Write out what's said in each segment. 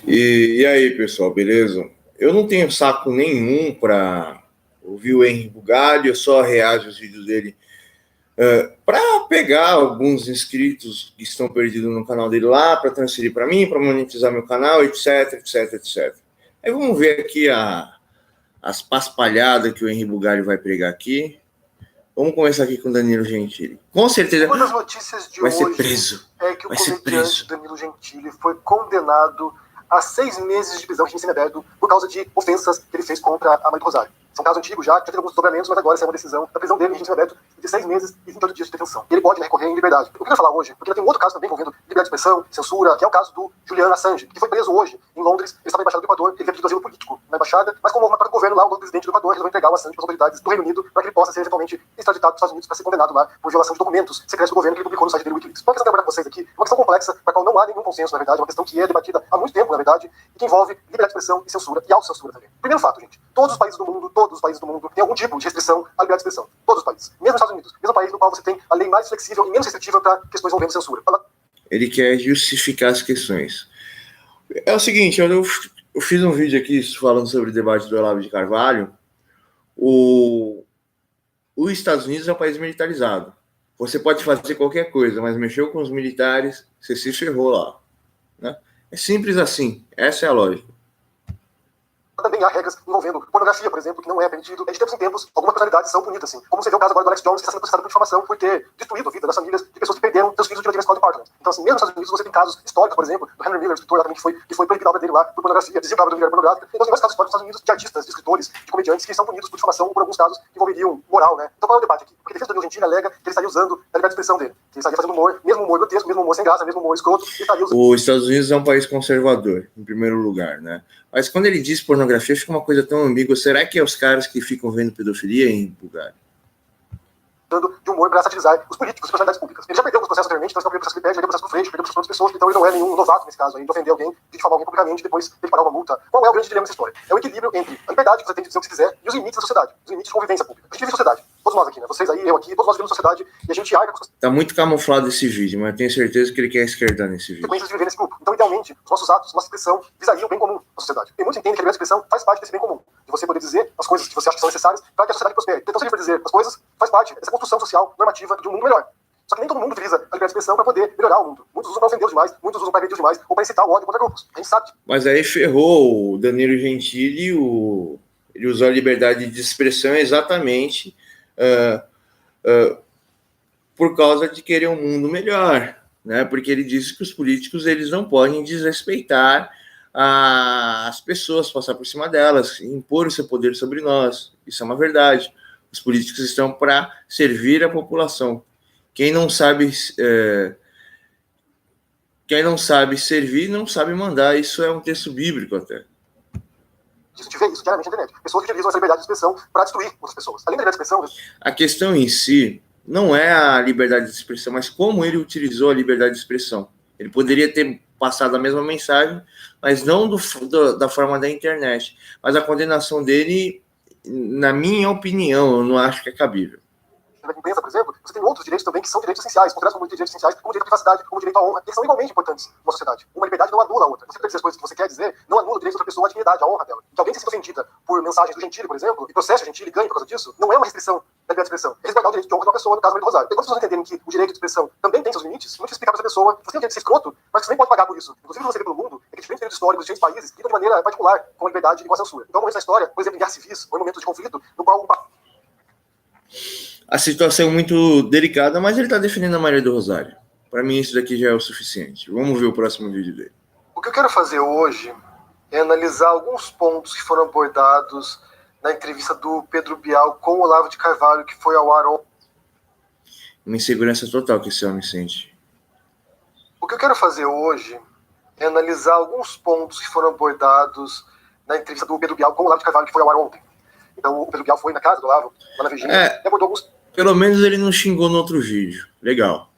E aí, pessoal, beleza? Eu não tenho saco nenhum para ouvir o Henry Bugalho, eu só reajo aos vídeos dele para pegar alguns inscritos que estão perdidos no canal dele lá, para transferir para mim, para monetizar meu canal, etc, etc, etc. Aí vamos ver aqui as paspalhadas que o Henry Bugalho vai pregar aqui. Vamos começar aqui com o Danilo Gentili. Com certeza uma das notícias de vai hoje ser preso. É que o comediante Danilo Gentili foi condenado a 6 meses de prisão de semiaberto por causa de ofensas que ele fez contra a mãe do Rosário. São casos antigos já teve alguns desdobramentos, mas agora essa é uma decisão da prisão dele em regime semiaberto de 6 meses e 28 dias de detenção. Ele pode recorrer em liberdade. O que eu quero falar hoje, porque tem um outro caso também envolvendo liberdade de expressão, censura, que é o caso do Julian Assange, que foi preso hoje em Londres. Ele estava na embaixada do Equador, ele havia pedido asilo político na embaixada, mas como houve uma parte do governo lá, o presidente do Equador resolveu entregar o Assange para as autoridades do Reino Unido para que ele possa ser eventualmente extraditado para os Estados Unidos para ser condenado lá por violação de documentos secretos do governo que ele publicou no site dele, Wikileaks. Então, a questão que eu quero abordar com vocês aqui é uma questão complexa, para a qual não há nenhum consenso, na verdade, é uma questão que é debatida há muito tempo, na verdade, e que envolve liberdade de expressão e censura, e autocensura também. Primeiro fato, gente, todos os países do mundo têm algum tipo de restrição à liberdade de expressão. Todos os países. Mesmo nos Estados Unidos. Mesmo país no qual você tem a lei mais flexível e menos restritiva para questões envolvendo censura. Ele quer justificar as questões. É o seguinte, eu fiz um vídeo aqui falando sobre o debate do Olavo de Carvalho. Os Estados Unidos é um país militarizado. Você pode fazer qualquer coisa, mas mexeu com os militares, você se ferrou lá. Né? É simples assim. Essa é a lógica. Também há regras envolvendo pornografia, por exemplo, que não é permitido. De tempos em tempos, algumas personalidades são punidas, assim. Como você vê o caso agora do Alex Jones, que está sendo processado por difamação por ter destruído a vida das famílias de pessoas que perderam seus filhos durante a escola de Parkland. Então, assim, mesmo nos Estados Unidos, você tem casos históricos, por exemplo, do Henry Miller, escritor lá também, que foi proibido a obra dele lá por pornografia, dizia que a obra dele era pornográfica. Então, tem vários casos históricos nos Estados Unidos de artistas, de escritores, de comediantes que são punidos por difamação ou por alguns casos que envolveriam moral, né? Então, qual é o debate aqui? Porque a defesa do Danilo Gentili alega que ele estaria usando a liberdade de expressão dele. Que ele estaria fazendo humor, mesmo humor grotesco, mesmo humor sem graça, mesmo humor escroto. Os Estados Unidos é um país conservador, em primeiro lugar, né? Mas quando ele diz pornografia, fica uma coisa tão ambígua. Será que é os caras que ficam vendo pedofilia em Bulgária? De humor para satirizar os políticos, as personalidades públicas. Ele já perdeu alguns processos anteriormente, então ele perdeu o processo que ele perde, perdeu o processo do Freixo, perdeu o processo de outras pessoas, então ele não é nenhum novato nesse caso aí, de ofender alguém, de difamar alguém publicamente, depois ele parar uma multa. Qual é o grande dilema dessa história? É o equilíbrio entre a liberdade que você tem de dizer o que você quiser e os limites da sociedade, os limites de convivência pública. A gente vive em sociedade, todos nós aqui, né? Vocês aí, eu aqui, todos nós vivemos em sociedade e a gente arca com... Tá muito camuflado esse vídeo, mas eu tenho certeza que ele quer esquerdar nesse vídeo. De viver nesse grupo. Então, idealmente, os nossos atos, nossa expressão visariam o bem comum da sociedade. E muitos entendem que a liberdade de expressão faz parte desse bem comum, de você poder dizer as coisas que você acha que são necessárias para que a sociedade prospere. Então, se ele for dizer as coisas, faz parte dessa construção social normativa de um mundo melhor. Só que nem todo mundo utiliza a liberdade de expressão para poder melhorar o mundo. Muitos usam para ofender demais, muitos usam para agredir demais, ou para incitar o ódio contra grupos. A gente sabe. Mas aí ferrou o Danilo Gentili, ele usou a liberdade de expressão exatamente por causa de querer um mundo melhor, né? Porque ele disse que os políticos eles não podem desrespeitar as pessoas, passar por cima delas, impor o seu poder sobre nós. Isso é uma verdade. Os políticos estão para servir a população. Quem não sabe servir, não sabe mandar. Isso é um texto bíblico até. A gente vê isso diariamente na internet. Pessoas que utilizam essa liberdade de expressão para destruir outras pessoas. Além da liberdade de expressão... A questão em si não é a liberdade de expressão, mas como ele utilizou a liberdade de expressão. Ele poderia ter passado a mesma mensagem, mas não da forma da internet. Mas a condenação dele, na minha opinião, eu não acho que é cabível. Na imprensa, por exemplo, você tem outros direitos também que são direitos essenciais, considerados como direitos essenciais, como direito à privacidade, como direito à honra, que são igualmente importantes numa sociedade. Uma liberdade não anula a outra. Você pode dizer as coisas que você quer dizer, não anula o direito da outra pessoa, a dignidade, a honra dela. Que alguém se sinta ofendida por mensagens do Gentili, por exemplo, e processa o Gentili e ganha por causa disso, não é uma restrição da liberdade de expressão. É respeitar o direito de honra de uma pessoa, no caso do Rosário. E quando as pessoas entenderem que o direito de expressão também tem seus limites, não te explicar para essa pessoa, você tem o direito de ser escroto, mas você nem pode pagar por isso. Inclusive, você vê pelo mundo, é que diferentes períodos históricos, diferentes países, lidam de maneira particular com a liberdade e com a censura. Então, momentos da história, por exemplo, em guerras civis, ou em momentos de conflito, no qual a situação é muito delicada, mas ele está defendendo a Maria do Rosário. Para mim, isso daqui já é o suficiente. Vamos ver o próximo vídeo dele. O que eu quero fazer hoje é analisar alguns pontos que foram abordados na entrevista do Pedro Bial com o Olavo de Carvalho, que foi ao ar ontem. Uma insegurança total que esse homem sente. O que eu quero fazer hoje é analisar alguns pontos que foram abordados na entrevista do Pedro Bial com o Olavo de Carvalho, que foi ao ar ontem. Então, o Pedro Bial foi na casa do Olavo, lá na Virgínia, e abordou alguns... Pelo menos ele não xingou no outro vídeo. Legal.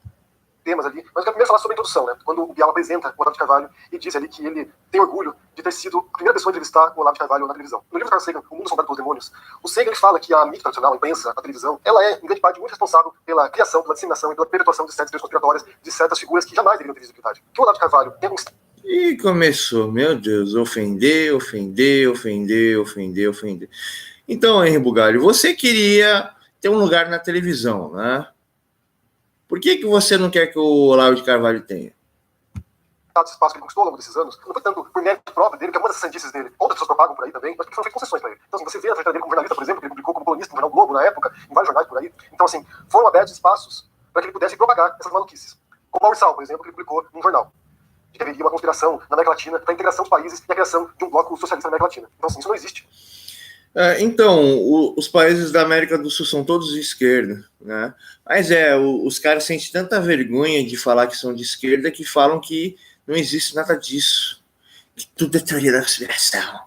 temas ali, mas eu quero primeiro falar sobre a introdução, né? Quando o Bial apresenta o Olavo de Carvalho e diz ali que ele tem orgulho de ter sido a primeira pessoa a entrevistar o Olavo de Carvalho na televisão. No livro do Carl Sagan, O Mundo Sondado pelos Demônios, o Sagan ele fala que a mídia tradicional, a imprensa, a televisão, ela é, em grande parte, muito responsável pela criação, pela disseminação e pela perpetuação de certas teorias conspiratórias de certas figuras que jamais deveriam ter visibilidade. Que o Olavo de Carvalho tem E começou, meu Deus, ofender. Então, Henri Bugalho, você queria ter um lugar na televisão, né? Por que você não quer que o Olavo de Carvalho tenha? Esse espaço que ele conquistou ao longo desses anos, não foi tanto por mérito próprio dele, que é uma das sandices dele, outras pessoas propagam por aí também, mas porque foram feitas concessões para ele. Então, assim, você vê a trajetória dele como jornalista, por exemplo, que ele publicou como colunista no Jornal Globo na época, em vários jornais por aí. Então, assim, foram abertos espaços para que ele pudesse propagar essas maluquices. Como o Ursal, por exemplo, que ele publicou num jornal, de que haveria uma conspiração na América Latina para a integração dos países e a criação de um bloco socialista na América Latina. Então, assim, isso não existe. Então, os países da América do Sul são todos de esquerda, né? Mas os caras sentem tanta vergonha de falar que são de esquerda que falam que não existe nada disso, que tudo é teoria da conspiração.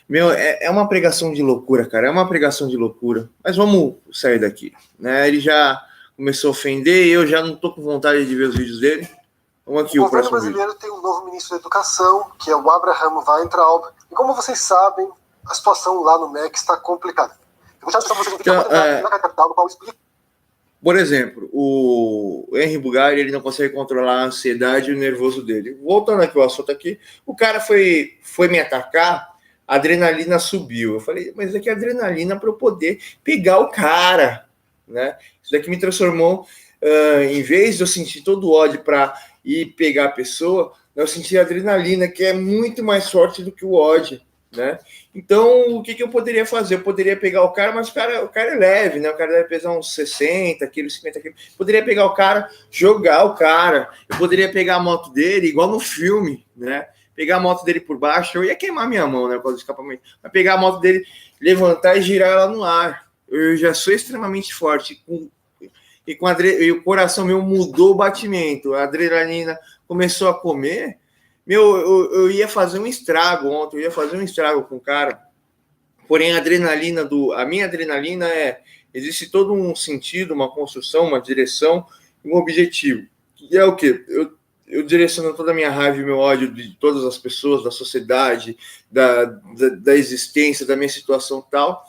Meu, é uma pregação de loucura, cara, é uma pregação de loucura. Mas vamos sair daqui, né? Ele já começou a ofender e eu já não tô com vontade de ver os vídeos dele. Vamos aqui, o governo brasileiro tem um novo ministro da Educação, que é o Abraham Weintraub, e como vocês sabem, a situação lá no MEC está complicada. Eu vou deixar vocês na capital, no qual explica. Por exemplo, o Henri Bugalho, ele não consegue controlar a ansiedade e o nervoso dele. Voltando aqui ao assunto aqui, o cara foi me atacar, a adrenalina subiu. Eu falei, mas é que a adrenalina para eu poder pegar o cara, né? Isso daqui me transformou, em vez de eu sentir todo o ódio para ir pegar a pessoa, eu senti a adrenalina, que é muito mais forte do que o ódio, né? Então, o que eu poderia fazer? Eu poderia pegar o cara, mas o cara é leve, né? O cara deve pesar uns 60 quilos, 50 quilos. Eu poderia pegar o cara, jogar o cara. Eu poderia pegar a moto dele, igual no filme, né? Pegar a moto dele por baixo, eu ia queimar minha mão, né? Por causa do escapamento. Mas pegar a moto dele, levantar e girar ela no ar. Eu já sou extremamente forte. E o coração meu mudou o batimento. A adrenalina começou a comer. Meu, eu ia fazer um estrago ontem, eu ia fazer um estrago com o cara. Porém, a minha adrenalina existe todo um sentido, uma construção, uma direção, um objetivo. E é o quê? Eu direciono toda a minha raiva e meu ódio de todas as pessoas, da sociedade, da existência, da minha situação tal.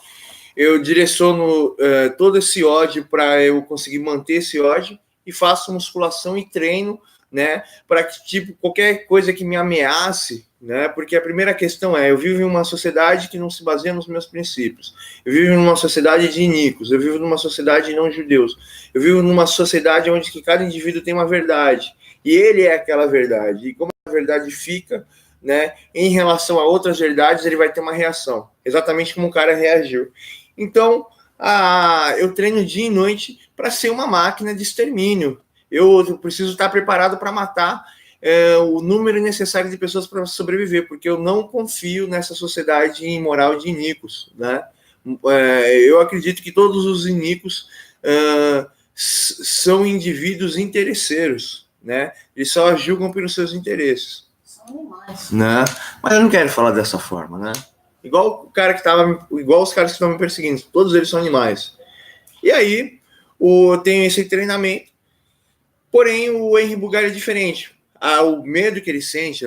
Eu direciono todo esse ódio para eu conseguir manter esse ódio e faço musculação e treino, né, para que, tipo, qualquer coisa que me ameace, né, porque a primeira questão eu vivo em uma sociedade que não se baseia nos meus princípios, eu vivo numa sociedade de iníquos, eu vivo numa sociedade de não-judeus, eu vivo numa sociedade onde que cada indivíduo tem uma verdade, e ele é aquela verdade, e como a verdade fica, né, em relação a outras verdades, ele vai ter uma reação, exatamente como o cara reagiu. Então, eu treino dia e noite para ser uma máquina de extermínio. Eu preciso estar preparado para matar o número necessário de pessoas para sobreviver, porque eu não confio nessa sociedade imoral de iníquos, né? Eu acredito que todos os iníquos são indivíduos interesseiros, né? Eles só julgam pelos seus interesses. São animais. Né? Mas eu não quero falar dessa forma, né? Igual os caras que estão me perseguindo, todos eles são animais. E aí, eu tenho esse treinamento. Porém, o Henri Bugalho é diferente. O medo que ele sente,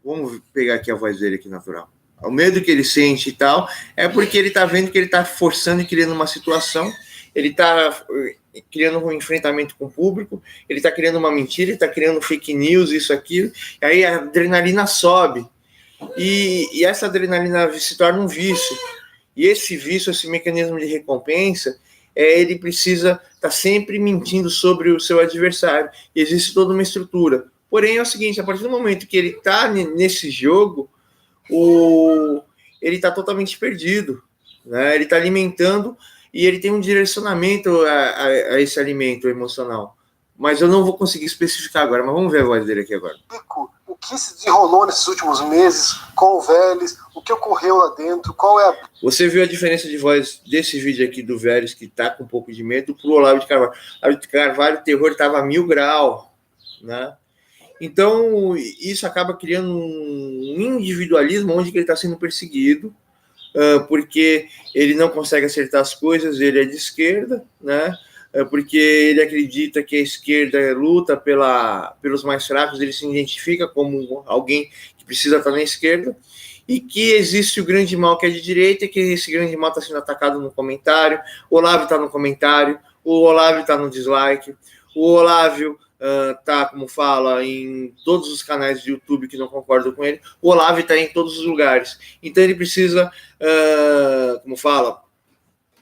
vamos pegar aqui a voz dele aqui natural. O medo que ele sente e tal, é porque ele está vendo que ele está forçando e criando uma situação, ele está criando um enfrentamento com o público, ele está criando uma mentira, ele está criando fake news, isso, aquilo, e aí a adrenalina sobe. E essa adrenalina se torna um vício. E esse vício, esse mecanismo de recompensa, ele precisa estar sempre mentindo sobre o seu adversário. E existe toda uma estrutura. Porém, é o seguinte, a partir do momento que ele está nesse jogo, ele está totalmente perdido, né? Ele está alimentando e ele tem um direcionamento a esse alimento emocional. Mas eu não vou conseguir especificar agora, mas vamos ver a voz dele aqui agora. O que se desenrolou nesses últimos meses com o Vélez, o que ocorreu lá dentro, qual é a... Você viu a diferença de voz desse vídeo aqui do Vélez, que tá com um pouco de medo, pro Olavo de Carvalho. Olavo de Carvalho, o terror tava a 1000 graus, né? Então, isso acaba criando um individualismo onde ele está sendo perseguido, porque ele não consegue acertar as coisas, ele é de esquerda, né? porque ele acredita que a esquerda luta pelos mais fracos, ele se identifica como alguém que precisa estar na esquerda, e que existe o grande mal que é de direita, e que esse grande mal está sendo atacado no comentário. O Olavo está no comentário, o Olavo está no dislike, o Olavo está, como fala, em todos os canais de YouTube que não concordam com ele, o Olavo está em todos os lugares. Então ele precisa, como fala,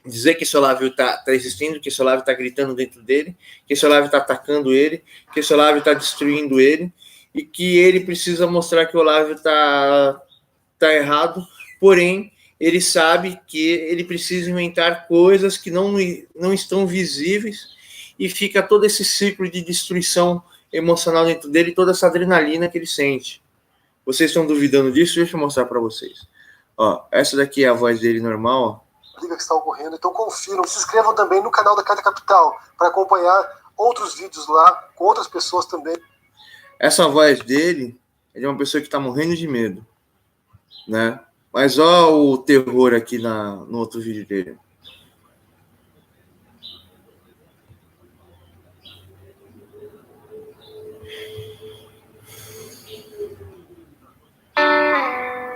dizer que esse Olavo está existindo, que esse Olavo está gritando dentro dele, que esse Olavo está atacando ele, que esse Olavo está destruindo ele, e que ele precisa mostrar que o Olavo está errado, porém, ele sabe que ele precisa inventar coisas que não estão visíveis, e fica todo esse ciclo de destruição emocional dentro dele, toda essa adrenalina que ele sente. Vocês estão duvidando disso? Deixa eu mostrar para vocês. Ó, essa daqui é a voz dele normal, ó. Briga que está ocorrendo, então confiram. Se inscrevam também no canal da Carta Capital para acompanhar outros vídeos lá com outras pessoas também. Essa voz dele, ele é uma pessoa que está morrendo de medo, né? Mas ó o terror aqui no outro vídeo dele.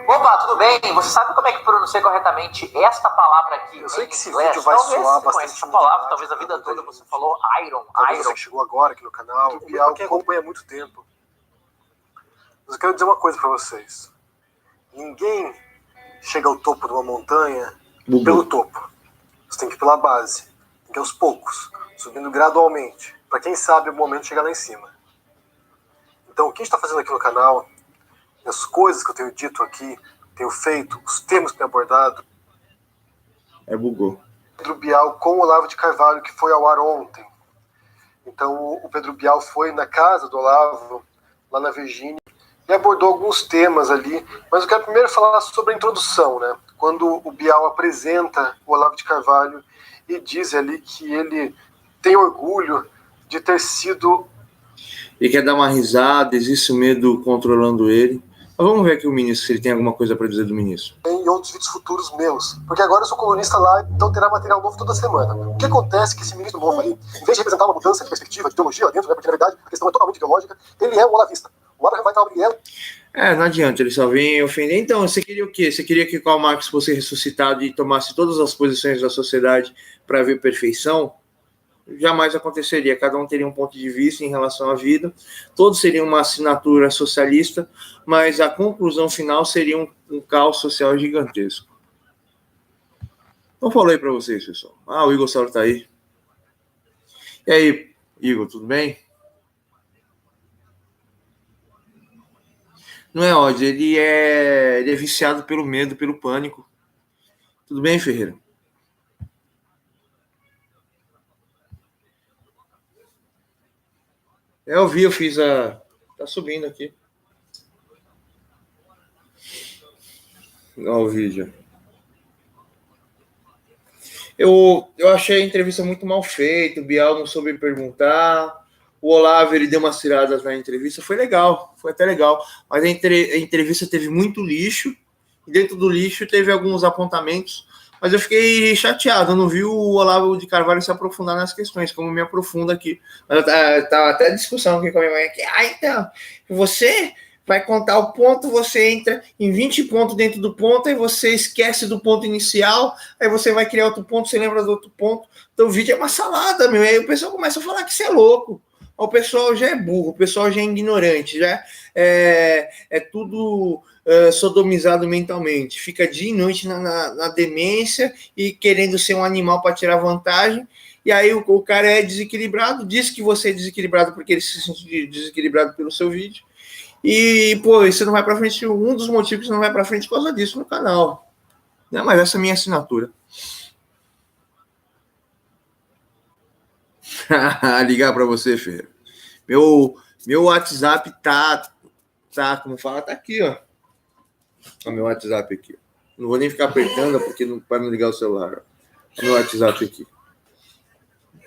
Opa, tudo bem? Você sabe como é que pronuncia corretamente esta palavra aqui? Eu sei que esse inglês? vídeo vai Talvez soar com bastante essa palavra, mudado, talvez a vida né? toda você falou iron. Você que chegou agora aqui no canal, o Bial que acompanha há muito tempo. Mas eu quero dizer uma coisa para vocês. Ninguém chega ao topo de uma montanha pelo topo. Você tem que ir pela base. Tem que ir aos poucos, subindo gradualmente, para quem sabe o momento de chegar lá em cima. Então, o que a gente está fazendo aqui no canal, as coisas que eu tenho dito aqui, tenho feito, os temas que tenho abordado. Bugou. Pedro Bial com o Olavo de Carvalho, que foi ao ar ontem. Então, o Pedro Bial foi na casa do Olavo, lá na Virgínia, e abordou alguns temas ali. Mas eu quero primeiro falar sobre a introdução, né? Quando o Bial apresenta o Olavo de Carvalho e diz ali que ele tem orgulho de ter sido... Ele quer dar uma risada, existe o medo controlando ele. Mas vamos ver aqui o ministro, se ele tem alguma coisa para dizer do ministro. Em outros vídeos futuros meus. Porque agora eu sou colunista lá, então terá material novo toda semana. O que acontece é que esse ministro novo ali, em vez de representar uma mudança de perspectiva, de ideologia lá dentro, né, porque na verdade a questão é totalmente ideológica, ele é um olavista. O Olavo vai estar obrigando. Não adianta, ele só vem ofender. Então, você queria o quê? Você queria que Karl Marx fosse ressuscitado e tomasse todas as posições da sociedade para ver perfeição? Jamais aconteceria. Cada um teria um ponto de vista em relação à vida, todos seriam uma assinatura socialista, mas a conclusão final seria um caos social gigantesco. Não falei para vocês, pessoal. O Igor Saulo está aí. E aí, Igor, tudo bem? Não é ódio, ele é viciado pelo medo, pelo pânico. Tudo bem, Ferreira? Eu vi, eu fiz a... Tá subindo aqui. Olha o vídeo. Eu achei a entrevista muito mal feita, o Bial não soube perguntar, o Olavo, ele deu umas tiradas na entrevista, foi legal, foi até legal, mas a entrevista teve muito lixo, e dentro do lixo teve alguns apontamentos, mas eu fiquei chateado, eu não vi o Olavo de Carvalho se aprofundar nas questões, como me aprofunda aqui. Mas tá até discussão aqui com a minha mãe, que, então, você vai contar o ponto, você entra em 20 pontos dentro do ponto, aí você esquece do ponto inicial, aí você vai criar outro ponto, você lembra do outro ponto, então o vídeo é uma salada, meu, aí o pessoal começa a falar que você é louco, o pessoal já é burro, o pessoal já é ignorante, já é tudo sodomizado mentalmente, fica dia e noite na demência e querendo ser um animal para tirar vantagem, e aí o cara é desequilibrado, diz que você é desequilibrado porque ele se sente desequilibrado pelo seu vídeo, e, pô, você não vai para frente, um dos motivos que você não vai para frente por causa disso no canal. Não, mas essa é a minha assinatura. Ligar para você, Ferreira. Meu WhatsApp tá, como fala, tá aqui, ó. O meu WhatsApp aqui. Não vou nem ficar apertando, porque para não ligar o celular. Ó. O meu WhatsApp aqui.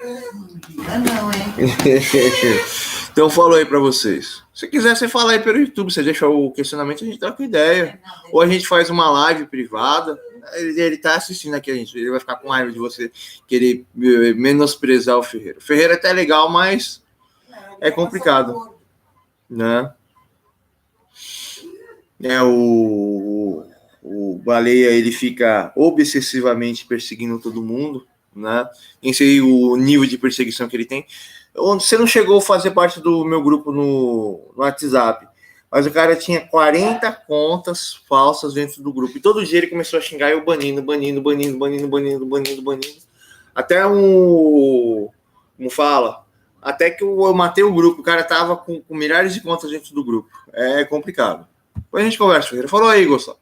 Não, hein? Então, falou aí para vocês. Se quiser, você fala aí pelo YouTube, você deixa o questionamento, a gente troca ideia. Ou a gente faz uma live privada. Ele tá assistindo aqui a gente, ele vai ficar com raiva de você querer menosprezar o Ferreira. O Ferreira é até legal, mas é complicado, né? O Baleia, ele fica obsessivamente perseguindo todo mundo, né? Em sei o nível de perseguição que ele tem. Você não chegou a fazer parte do meu grupo no WhatsApp, mas o cara tinha 40 contas falsas dentro do grupo. E todo dia ele começou a xingar eu banindo. Até como fala? Até que eu matei o grupo. O cara tava com milhares de contas dentro do grupo. É complicado. Depois a gente conversa, Ferreira. Falou aí, Gustavo.